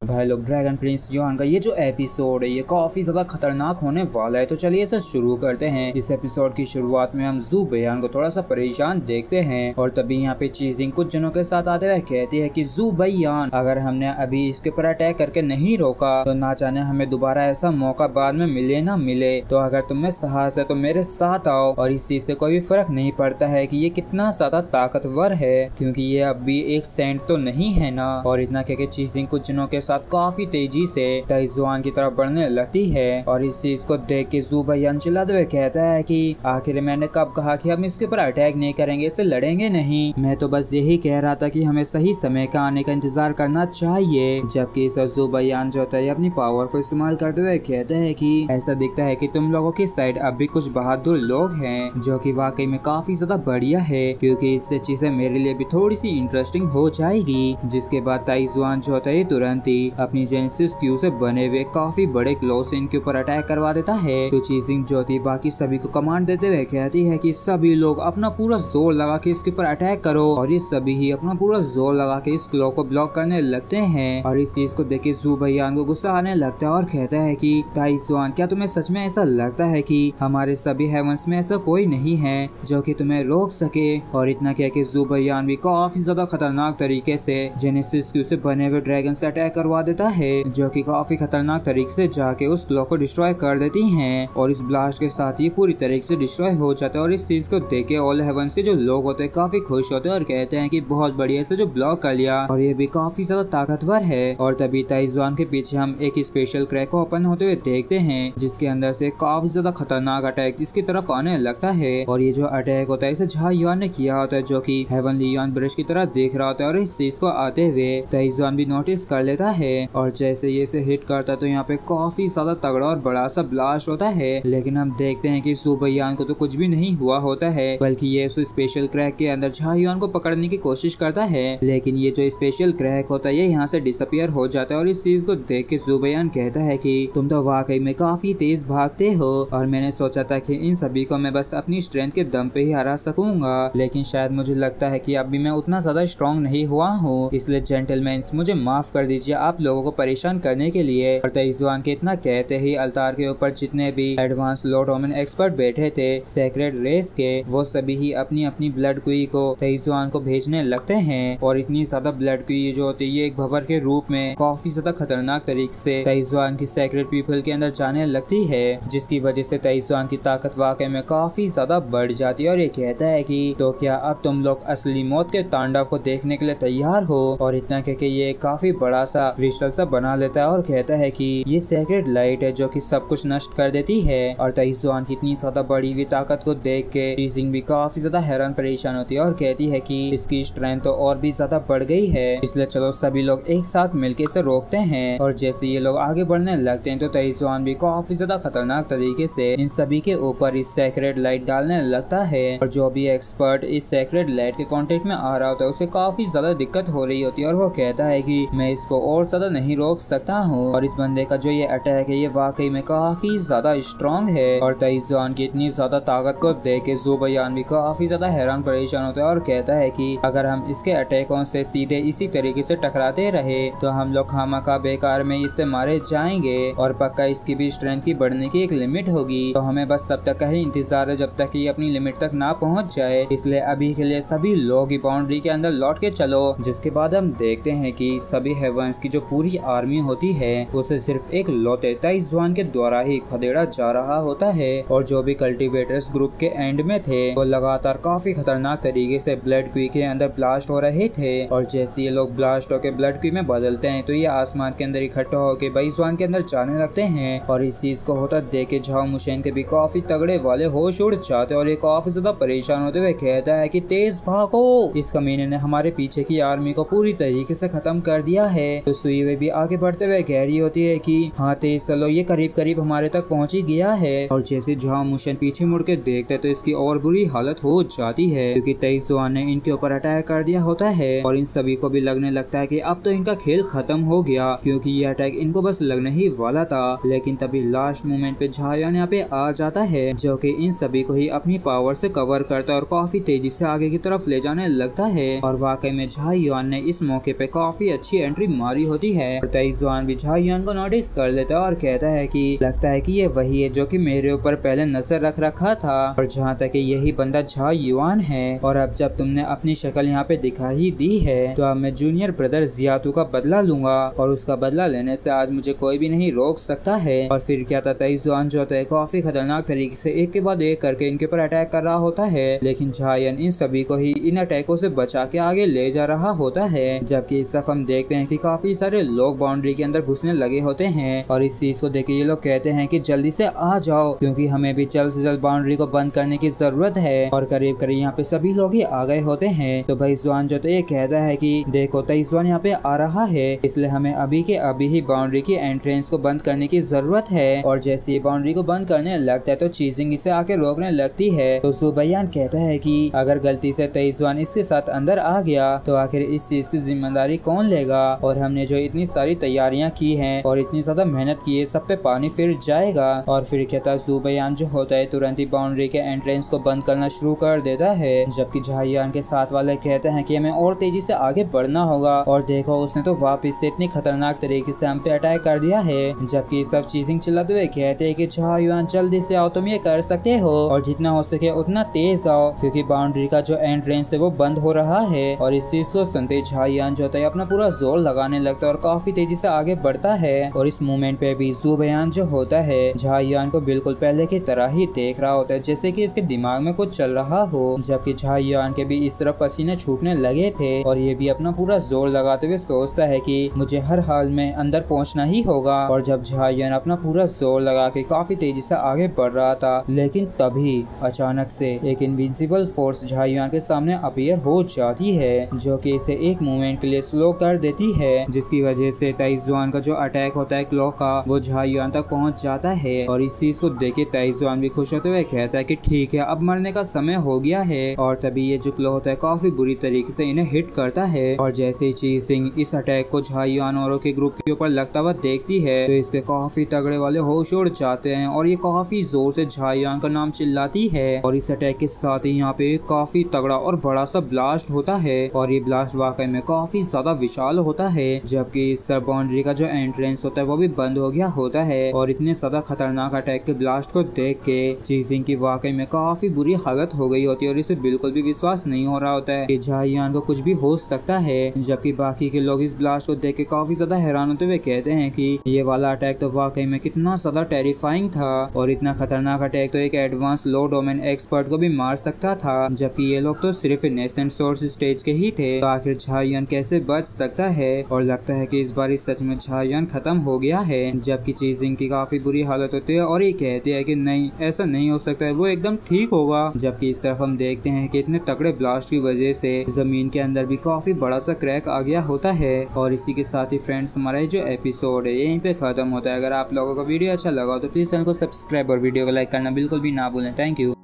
भाई लोग, dragon Prince yuan का ये जो एपिसोड है ये काफी ज्यादा खतरनाक होने वाला है। तो चलिए इसे शुरू करते हैं। इस एपिसोड की शुरुआत में हम ज़ू बेयान को थोड़ा सा परेशान देखते हैं और तभी यहाँ पे चीजिंग कुछ जनों के साथ आते हुए कहती है कि ज़ू बेयान, अगर हमने अभी इसके ऊपर अटैक करके नहीं रोका तो ना जाने हमें दोबारा ऐसा मौका बाद में मिले ना मिले। तो अगर तुम्हें साहस है तो मेरे साथ आओ। और इस चीज से कोई भी फर्क नहीं पड़ता है कि ये कितना ज्यादा ताकतवर है, क्योंकि ये अब भी एक सेंट तो नहीं है ना। और इतना कह के चीजिंग कुछ जनों के साथ काफी तेजी से ताइजुआन की तरफ बढ़ने लगती है। और इस चीज को देख के ज़ू बेयान चिल्लाते हुए कहता है कि आखिर मैंने कब कहा कि हम इसके ऊपर अटैक नहीं करेंगे, इससे लड़ेंगे नहीं। मैं तो बस यही कह रहा था कि हमें सही समय का आने का इंतजार करना चाहिए। जबकि ज़ू बेयान जो होता है अपनी पावर को इस्तेमाल करते हुए कहता है कि ऐसा दिखता है कि तुम लोगों की साइड अब भी कुछ बहादुर लोग हैं, जो कि वाकई में काफी ज्यादा बढ़िया है, क्योंकि इससे चीजें मेरे लिए भी थोड़ी सी इंटरेस्टिंग हो जाएगी। जिसके बाद ताइजुआन जो होता है तुरंत ही अपनी जेनेसिस क्यू से बने हुए काफी बड़े क्लो से इनके ऊपर अटैक करवा देता है। तो चीजिंग जो होती है बाकी सभी को कमांड देते हुए कहती है कि सभी लोग अपना पूरा जोर लगा के इसके ऊपर अटैक करो। और ये सभी ही अपना पूरा जोर लगा के इस क्लो को ब्लॉक करने लगते हैं। और इस चीज को देख के ज़ू बेयान को गुस्सा आने लगता है और कहता है कि ताइजुआन, क्या तुम्हें सच में ऐसा लगता है कि हमारे सभी हेवंस में ऐसा कोई नहीं है जो कि तुम्हें रोक सके। और इतना कह के ज़ू बेयान भी काफी ज्यादा खतरनाक तरीके से जेनेसिस क्यू से बने हुए ड्रैगन से अटैक करवा देता है, जो कि काफी खतरनाक तरीके से जाके उस क्लॉ को डिस्ट्रॉय कर देती हैं। और इस ब्लास्ट के साथ ये पूरी तरीके से डिस्ट्रॉय हो जाता है। और इस चीज को देख के ऑल हेवंस के जो लोग होते हैं काफी खुश होते हैं और कहते हैं कि बहुत बढ़िया से जो ब्लॉक कर लिया, और ये भी काफी ज्यादा ताकतवर है। और तभी ताइजुआन के पीछे हम एक स्पेशल क्रैक को ओपन होते हुए देखते हैं, जिसके अंदर से काफी ज्यादा खतरनाक अटैक इसकी तरफ आने लगता है। और ये जो अटैक होता है इसे झा युआन ने किया होता है, जो कि हेवनली युआन ब्रश की तरह देख रहा होता है। और इस चीज को आते हुए ताइजुआन भी नोटिस कर लेता है। और जैसे ये इसे हिट करता है तो यहाँ पे काफी ज्यादा तगड़ा और बड़ा सा ब्लास्ट होता है। लेकिन हम देखते हैं कि ज़ू बेयान को तो कुछ भी नहीं हुआ होता है, बल्कि ये उस स्पेशल क्रैक के अंदर झा युआन को पकड़ने की कोशिश करता है। लेकिन ये जो स्पेशल क्रैक होता है ये यहाँ से डिसअपियर हो जाता है। और इस चीज को देख के ज़ू बेयान कहता है कि तुम तो वाकई में काफी तेज भागते हो, और मैंने सोचा था कि इन सभी को मैं बस अपनी स्ट्रेंथ के दम पे ही हरा सकूंगा, लेकिन शायद मुझे लगता है कि अभी मैं उतना ज्यादा स्ट्रॉन्ग नहीं हुआ हूँ। इसलिए जेंटलमैन मुझे माफ कर दीजिए आप लोगों को परेशान करने के लिए। और ताइजुआन के इतना कहते ही अल्तार के ऊपर जितने भी एडवांस लॉर्ड ओमेन एक्सपर्ट बैठे थे सेक्रेट रेस के, वो सभी ही अपनी अपनी ब्लड क्वी को ताइजुआन को भेजने लगते हैं। और इतनी ज्यादा ब्लड क्वी जो होती है एक भंवर के रूप में काफी ज्यादा खतरनाक तरीके से ताइजुआन की सेक्रेट पीपल के अंदर जाने लगती है, जिसकी वजह से ताइजुआन की ताकत वाकई में काफी ज्यादा बढ़ जाती है। और ये कहता है कि तो क्या अब तुम लोग असली मौत के तांडव को देखने के लिए तैयार हो। और इतना कह के ये काफी बड़ा सा क्रिस्टल सा बना लेता है और कहता है कि ये सेक्रेट लाइट है जो कि सब कुछ नष्ट कर देती है। और ताइजुआन की इतनी ज्यादा बड़ी हुई ताकत को देख के चीजिंग भी काफी ज्यादा हैरान परेशान होती है और कहती है कि इसकी स्ट्रेंथ तो और भी ज्यादा बढ़ गई है, इसलिए चलो सभी लोग एक साथ मिलके इसे रोकते हैं। और जैसे ये लोग आगे बढ़ने लगते हैं तो ताइजुआन भी काफी ज्यादा खतरनाक तरीके से इन सभी के ऊपर इस सेक्रेट लाइट डालने लगता है। और जो भी एक्सपर्ट इस सेक्रेट लाइट के कांटेक्ट में आ रहा होता है उसे काफी ज्यादा दिक्कत हो रही होती है, और वो कहता है कि मैं इसको और ज्यादा नहीं रोक सकता हूँ। और इस बंदे का जो ये अटैक है ये वाकई में काफी ज्यादा स्ट्रॉन्ग है। और ताइजुआन की इतनी ज्यादा ताकत को देख के ज़ू बेयान भी काफी ज्यादा हैरान परेशान होता है और कहता है कि अगर हम इसके अटैकों से सीधे इसी तरीके से टकराते रहे तो हम लोग खामखा बेकार में इससे मारे जाएंगे, और पक्का इसकी भी स्ट्रेंथ की बढ़ने की एक लिमिट होगी। तो हमें बस तब तक का ही इंतजार है जब तक ये अपनी लिमिट तक ना पहुंच जाए। इसलिए अभी के लिए सभी लोग ही बाउंड्री के अंदर लौट के चलो। जिसके बाद हम देखते हैं कि सभी हेवंस की जो पूरी आर्मी होती है उसे सिर्फ एक लौटे ताइजुआन के द्वारा ही खदेड़ा जा रहा होता है। और जो भी कल्टीवेटर्स ग्रुप के एंड में थे वो लगातार काफी खतरनाक तरीके से ब्लड क्वी के अंदर ब्लास्ट हो रहे थे। और जैसे ये लोग ब्लास्ट होकर ब्लड क्वी में बदलते हैं तो ये आसमान के अंदर इकट्ठा होकर बाइजुआन के अंदर जाने लगते हैं। और इस चीज को होता देख के झाओ मुशेन के भी काफी तगड़े वाले होश उड़ जाते हैं और ये काफी ज्यादा परेशान होते हुए कहता है कि तेज भागो, इस कमीने ने हमारे पीछे की आर्मी को पूरी तरीके से खत्म कर दिया है। तो सुई हुई भी आगे बढ़ते हुए कह रही होती है कि हाँ तेज चलो, ये करीब करीब हमारे तक पहुंच ही गया है। और जैसे झाओ मुशेन पीछे मुड़ के देखते तो इसकी और बुरी हालत हो जाती है, क्योंकि ताइजुआन ने इनके ऊपर अटैक कर दिया होता है। और इन सभी को भी लगने लगता है कि अब तो इनका खेल खत्म हो गया, क्योंकि ये अटैक इनको बस लगने ही वाला था। लेकिन तभी लास्ट मोमेंट पे झायान यहाँ पे आ जाता है, जो कि इन सभी को ही अपनी पावर से कवर करता है और काफी तेजी से आगे की तरफ ले जाने लगता है। और वाकई में झायान ने इस मौके पे काफी अच्छी एंट्री मारी होती है। और ताइजुआन भी झायुआन को नोटिस कर लेता है और कहता है कि लगता है कि ये वही है जो कि मेरे ऊपर पहले नजर रख रखा था, और जहाँ तक यही बंदा झायुआन है, और अब जब तुमने अपनी शक्ल यहाँ पे दिखा ही दी है तो अब मैं जूनियर ब्रदर जियातू का बदला लूंगा, और उसका बदला लेने से आज मुझे कोई भी नहीं रोक सकता है। और फिर क्या था, ताइजुआन जो होता है काफी खतरनाक तरीके से एक के बाद एक करके इनके ऊपर अटैक कर रहा होता है, लेकिन झायन इन सभी को ही इन अटैकों से बचा के आगे ले जा रहा होता है। जबकि इस तरफ हम देखते हैं कि काफी सारे लोग बाउंड्री के अंदर घुसने लगे होते हैं, और इस चीज को देख के ये लोग कहते हैं कि जल्दी से आ जाओ, क्योंकि हमें भी जल्द से जल्द बाउंड्री को बंद करने की जरूरत है। और करीब करीब यहाँ पे सभी लोग ही आ गए होते हैं। तो भाई जुआन जो तो ये कहता है कि देखो ताइजुआन यहाँ पे आ रहा है, इसलिए हमें अभी के अभी ही बाउंड्री की एंट्रेंस को बंद करने की जरूरत है। और जैसे ये बाउंड्री को बंद करने लगता है तो चीजिंग इसे आके रोकने लगती है। तो जुबैयान कहता है कि अगर गलती से ताइजुआन इसके साथ अंदर आ गया तो आखिर इस चीज की जिम्मेदारी कौन लेगा, और हमने जो इतनी सारी तैयारियां की हैं और इतनी ज्यादा मेहनत की है सब पे पानी फिर जाएगा। और फिर कहता है जुबैयान जो होता है तुरंत ही बाउंड्री के एंट्रेंस को बंद करना शुरू कर देता है। जबकि झायुआन के साथ वाले कहते हैं कि हमें और तेजी से आगे बढ़ना होगा, और देखो उसने तो वापस से इतनी खतरनाक तरीके से हम पे अटैक कर दिया है। जबकि सब चीजिंग चिल्लाते हुए कहते हैं कि झायुआन जल्दी से आओ, तुम ये कर सकते हो, और जितना हो सके उतना तेज आओ, क्योंकि बाउंड्री का जो एंट्रेंस है वो बंद हो रहा है। और इस चीज को सुनते झायुआन जो होता है अपना पूरा जोर लगाने लगता है और काफी तेजी से आगे बढ़ता है। और इस मोमेंट पे भी जुबैयान जो होता है झायुआन को बिल्कुल पहले की तरह ही देख रहा होता है, जैसे कि इसके दिमाग में कुछ चल रहा हो। जबकि झायुआन के भी इस तरफ पसीने छूटने लगे थे, और ये भी अपना पूरा जोर लगाते हुए सोचता है कि मुझे हर हाल में अंदर पहुंचना ही होगा। और जब झायुआन अपना पूरा जोर लगा के काफी तेजी से आगे बढ़ रहा था, लेकिन तभी अचानक से एक इनविंसिबल फोर्स झायुआन के सामने अपीयर हो जाती है, जो कि इसे एक मोमेंट के लिए स्लो कर देती है, जिसकी वजह से ताइजुआन का जो अटैक होता है क्लॉ का वो झायुआन तक पहुंच जाता है। और इस चीज को देख के ताइजुआन भी खुश होते हुए कहता है कि ठीक है अब मरने का समय हो गया है। और तभी ये जो क्लॉ होता है काफी बुरी तरीके से इन्हें हिट करता है, और जैसे ही चीजिंग इस अटैक को झायुआन औरों के ग्रुप के ऊपर लगता हुआ देखती है तो इसके काफी तगड़े वाले होश उड़ जाते हैं, और ये काफी जोर से झायुआन का नाम चिल्लाती है। और इस अटैक के साथ ही यहाँ पे काफी तगड़ा और बड़ा सा ब्लास्ट होता है, और ये ब्लास्ट वाकई में काफी ज्यादा विशाल होता है। जबकि इस बाउंड्री का जो एंट्रेंस होता है वो भी बंद हो गया होता है, और इतने ज्यादा खतरनाक अटैक के ब्लास्ट को देख के चीजिंग की वाकई में काफी बुरी हालत हो गई होती है, और इसे बिल्कुल भी विश्वास नहीं हो रहा होता है कि झायुआन को कुछ भी हो सकता है। जबकि बाकी के लोग इस ब्लास्ट को देख के काफी ज्यादा हैरान होते हुए कहते हैं कि ये वाला अटैक तो वाकई में कितना ज्यादा टेरिफाइंग था, और इतना खतरनाक अटैक तो एक एडवांस लो डोमेन एक्सपर्ट को भी मार सकता था। जबकि ये लोग तो सिर्फ नेसेंट सोर्स स्टेज के ही थे, तो आखिर झायुआन कैसे बच सकता है। और लगता है कि इस बार सच में झायुआन खत्म हो गया है। जबकि चीजिंग की काफी बुरी हालत होती है, और ये कहते हैं कि नहीं ऐसा नहीं हो सकता है, वो एकदम ठीक होगा। जबकि इस तरफ हम देखते हैं कि इतने तगड़े ब्लास्ट की वजह से जमीन के अंदर भी काफी बड़ा सा क्रैक आ गया होता है। और इसी के साथ ही फ्रेंड्स हमारा जो एपिसोड है यहीं पे खत्म होता है। अगर आप लोगों को वीडियो अच्छा लगा तो प्लीज चैनल को सब्सक्राइब और वीडियो को लाइक करना बिल्कुल भी ना भूलें। Thank you.